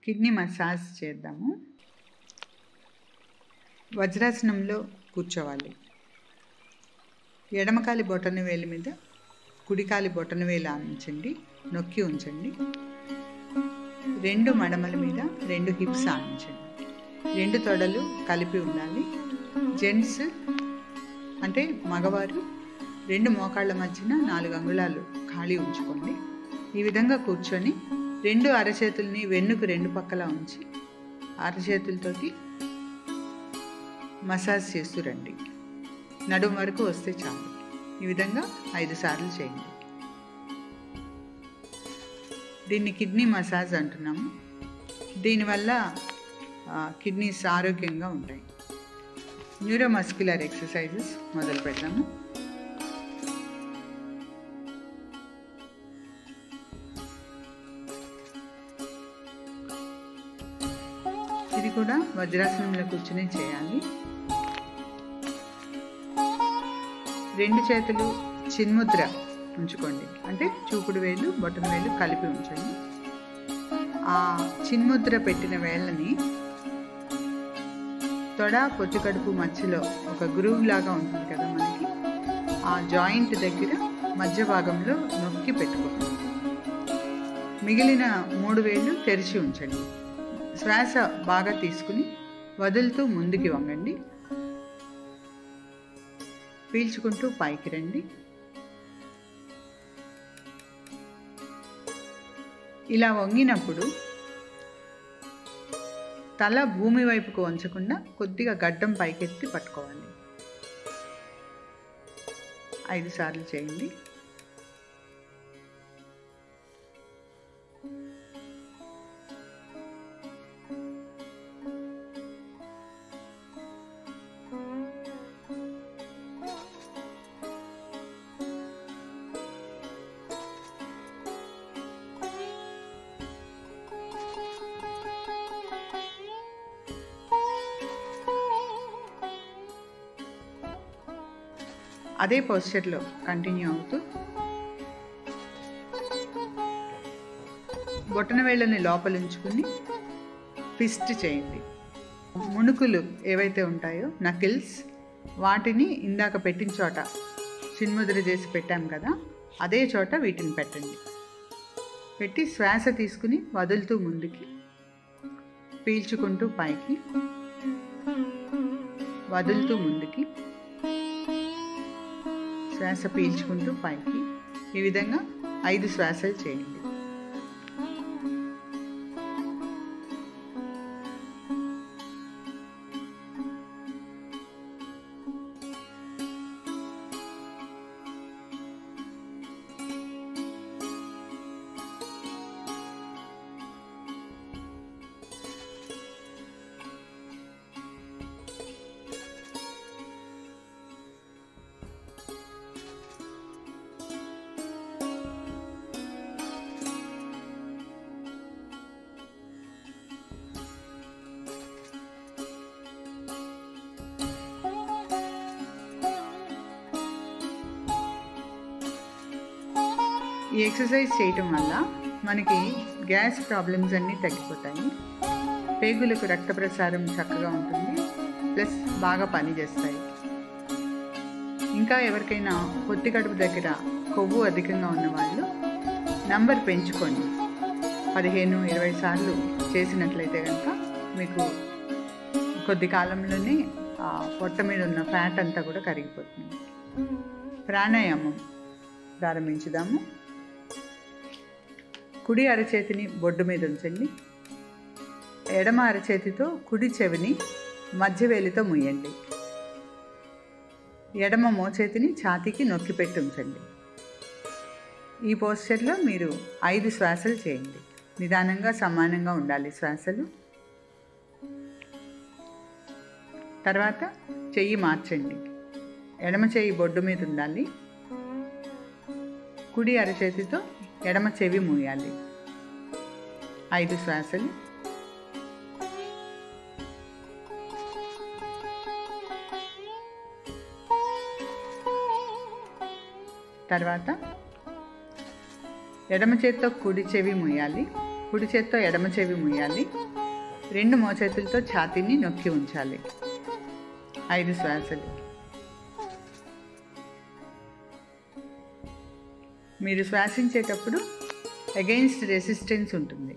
Kidney massage చేద్దాము. వజ్రాసనంలో కూర్చోవాలి. ఎడమకాలి బొటన వేలు మీద కుడికాలి బొటన వేలు ఆనించండి, నొక్కి ఉంచండి. రెండు మడమల మీద రెండు హిప్స్ ఆనించండి. రెండు తొడలు కలిపి ఉండాలి. జెంట్స్ అంటే మగవారు రెండు మోకాళ్ళ మధ్యన 4 అంగుళాలు ఖాళీ ఉంచుకోండి. ఈ విధంగా కూర్చొని రెండు అరచేతుల్ని వెన్నుకు రెండు పక్కల ఉంచి అరచేతులతోటి మసాజ్ చేస్తూ రండి. నడుము వరకు వస్తే చాలు. ఈ విధంగా 5 సార్లు చేయండి. దీన్ని కిడ్నీ మసాజ్ అంటున్నాము. దీనివల్ల కిడ్నీస్ ఆరోగ్యంగా ఉంటాయి. న్యూరోమస్క్యులర్ ఎక్సర్సైజెస్ మొదలు పెడతాము. ఇది కూడా వజ్రాసనంలో కూర్చొని చేయాలి. రెండు చేతులు చిన్ముద్ర ఉంచుకోండి, అంటే చూపుడు వేలు బొటన వేలు కలిపి ఉంచండి. ఆ చిన్ముద్ర పెట్టిన వేళ్ళని తొడ పొత్తి కడుపు మధ్యలో ఒక గ్రూవ్ లాగా ఉంటుంది కదా మనకి, ఆ జాయింట్ దగ్గర మధ్య భాగంలో నొక్కి పెట్టుకోండి. మిగిలిన 3 వేళ్ళు తెరిచి ఉంచండి. శ్వాస బాగా తీసుకుని వదులుతూ ముందుకి వంగండి. పీల్చుకుంటూ పైకి రండి. ఇలా వంగినప్పుడు తల భూమి వైపుకు వంచకుండా కొద్దిగా గడ్డం పైకెత్తి పట్టుకోవాలి. 5 సార్లు చేయండి. అదే పోస్చర్లో కంటిన్యూ అవుతూ బొటన వేళ్ళని లోపల ఉంచుకుని ఫిస్ట్ చేయండి. ముణుకులు ఏవైతే ఉంటాయో నకిల్స్, వాటిని ఇందాక పెట్టిన చోట చిన్ముద్ర చేసి పెట్టాం కదా, అదే చోట వీటిని పెట్టండి. పెట్టి శ్వాస తీసుకుని వదులుతూ ముందుకి, పీల్చుకుంటూ పైకి, వదులుతూ ముందుకి, శ్వాస పీల్చుకుంటూ పైకి. ఈ విధంగా 5 శ్వాసలు చేయండి. ఈ ఎక్సర్సైజ్ చేయటం వల్ల మనకి గ్యాస్ ప్రాబ్లమ్స్ అన్నీ తగ్గిపోతాయి. పేగులకు రక్త ప్రసారం చక్కగా ఉంటుంది, ప్లస్ బాగా పనిచేస్తాయి. ఇంకా ఎవరికైనా పొత్తి కడుపు దగ్గర కొవ్వు అధికంగా ఉన్నవాళ్ళు నంబర్ పెంచుకోండి. 15-20 సార్లు చేసినట్లయితే కనుక మీకు కొద్ది కాలంలోనే పొట్ట మీద ఉన్న ఫ్యాట్ అంతా కూడా కరిగిపోతుంది. ప్రాణాయామం ప్రారంభించుదాము. కుడి అరచేతిని బొడ్డు మీద ఉంచండి. ఎడమ అరచేతితో కుడి చెవిని మధ్యవేలితో ముయ్యండి. ఎడమ మోచేతిని ఛాతీకి నొక్కి పెట్టి ఉంచండి. ఈ పోస్చర్లో మీరు 5 శ్వాసలు చేయండి. నిదానంగా సమానంగా ఉండాలి శ్వాసలు. తర్వాత చెయ్యి మార్చండి. ఎడమ చెయ్యి బొడ్డు మీద ఉండాలి. కుడి అరచేతితో ఎడమ చెవి మూయాలి. 5 శ్వాసలు. తర్వాత ఎడమ చేత్తో కుడి చెవి మూయాలి. కుడి చేత్తో ఎడమ చెవి మూయాలి. 2 మోచేతులతో ఛాతీని నొక్కి ఉంచాలి. 5 శ్వాసలు. మీరు శ్వాసించేటప్పుడు అగెయిన్స్ట్ రెసిస్టెన్స్ ఉంటుంది.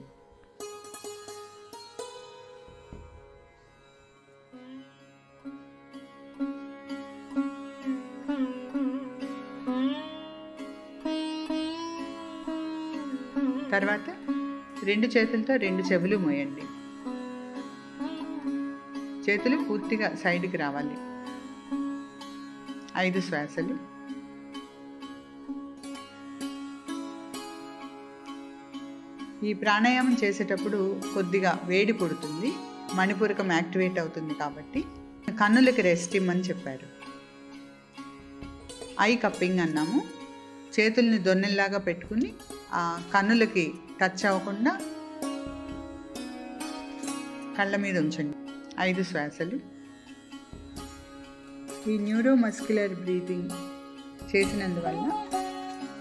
తర్వాత 2 చేతులతో 2 చెవులు మోయండి. చేతులు పూర్తిగా సైడ్కి రావాలి. 5 శ్వాసలు. ఈ ప్రాణాయామం చేసేటప్పుడు కొద్దిగా వేడి పుడుతుంది, మణిపూరకం యాక్టివేట్ అవుతుంది. కాబట్టి కన్నులకి రెస్ట్ ఇమ్మని చెప్పారు. ఐ కప్పింగ్ అన్నాము. చేతుల్ని దొన్నెల్లాగా పెట్టుకుని ఆ కన్నులకి టచ్ అవ్వకుండా కళ్ళ మీద ఉంచండి. 5 శ్వాసలు. ఈ న్యూరోమస్క్యులర్ బ్రీతింగ్ చేసినందువల్ల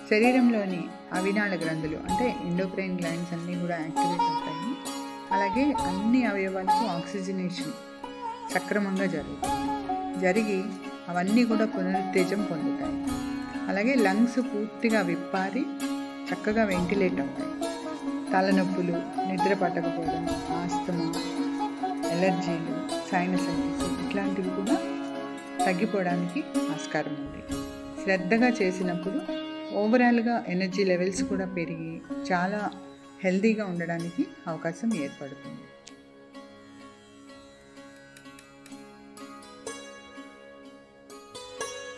శరీరంలోని అవినాళ గ్రంథులు అంటే ఎండోక్రైన్ గ్లాండ్స్ అన్నీ కూడా యాక్టివేట్ అవుతాయి. అలాగే అన్ని అవయవాలకు ఆక్సిజనేషన్ సక్రమంగా జరిగి అవన్నీ కూడా పునరుత్తేజం పొందుతాయి. అలాగే లంగ్స్ పూర్తిగా విప్పారి చక్కగా వెంటిలేట్ అవుతాయి. తలనొప్పులు, నిద్ర పట్టకపోవడం, ఆస్తమా, ఎలర్జీలు, సైనసైటిస్ ఇట్లాంటివి కూడా తగ్గిపోవడానికి ఆస్కారం ఉంది. శ్రద్ధగా చేసినప్పుడు ఓవరాల్గా ఎనర్జీ లెవెల్స్ కూడా పెరిగి చాలా హెల్తీగా ఉండడానికి అవకాశం ఏర్పడుతుంది.